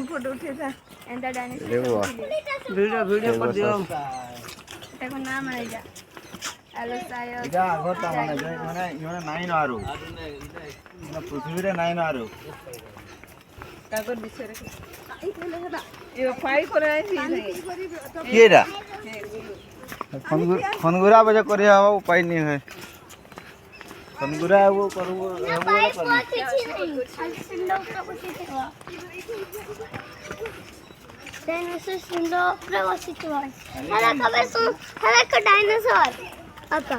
photo उठे था एंदा dinosaur video कर दियो देखो नाम है जा हेलो सायो इटा आगता माने नाइन आरो ना पृथ्वी रे नाइन आरो कागज विषय रे ये फाइल करे केरा फनगुरा बजे करे हवा उपाय नहीं है फनगुरा वो करू वो डायनासोर सुंदर ऊपर बसित है हला कबे सु हला का डायनासोर आता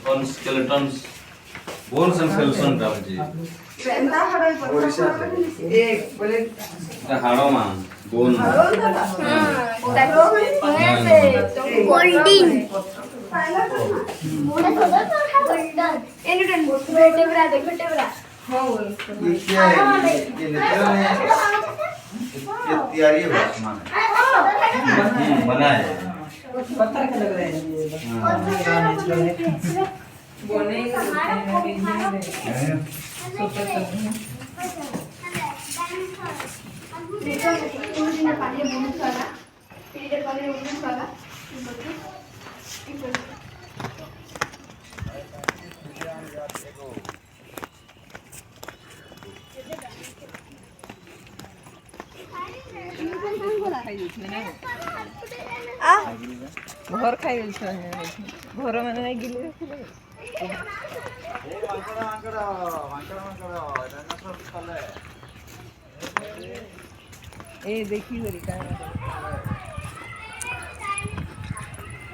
on skeletons bones and skeletons Raoji एक बोले हाड़ो मान बोन गोल्डन एनुटन vertebra देखो vertebra ये क्या है ये तैयारी है माने बना है पत्थर के लग रहे हैं बोने घर खाई घर मैंने नहीं गिले ए देखी बरी का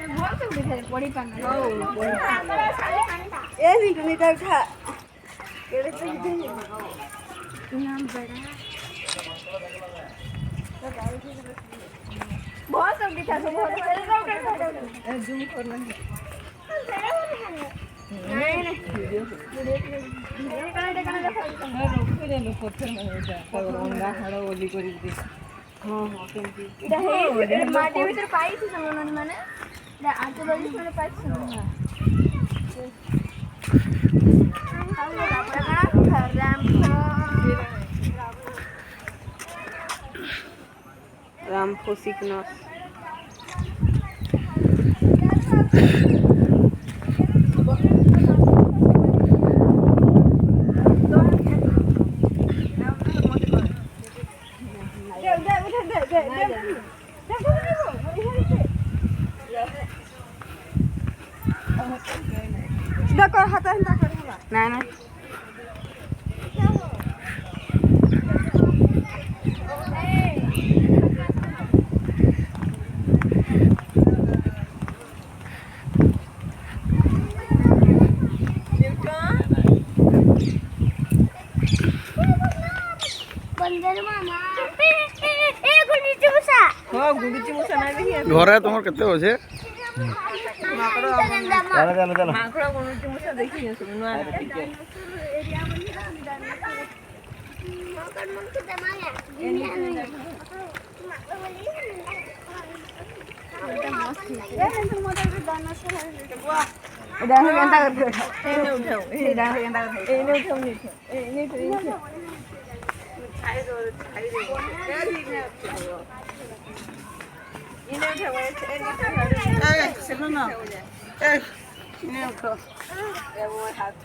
बहुत सब दिखा पड़ी पाना ए निकली का खा केड़े पे नाम बड़ा बहुत सब दिखा सब जूम करना नहीं नहीं वीडियो रोके ले पत्थर में जा और अंडा हाड़ो ओली करी दे हां हां केमती इटा हे माटी भीतर पाई थी समन माने इटा आजू बाजू में पाई समन राम फोसिकनस ना ना बंदर मामा ए गुंडीची मुसा हां गुंडीची मुसा नाही देखी घर है तुम्हारे कितने हो छे माकड़ो चलो माकड़ो गुंडीची मुसा देखी है सुनो ठीक है मकर मन के दमाया दुनिया नहीं एडा हे केंता करते एने उठाओ एडा हे केंता करते एने उठाओ नी एने उठाओ छाई दो तेरी ने उठाओ इने उठाओ एने उठाओ ए सुनो ना ए इने उठाओ ये वो हाथ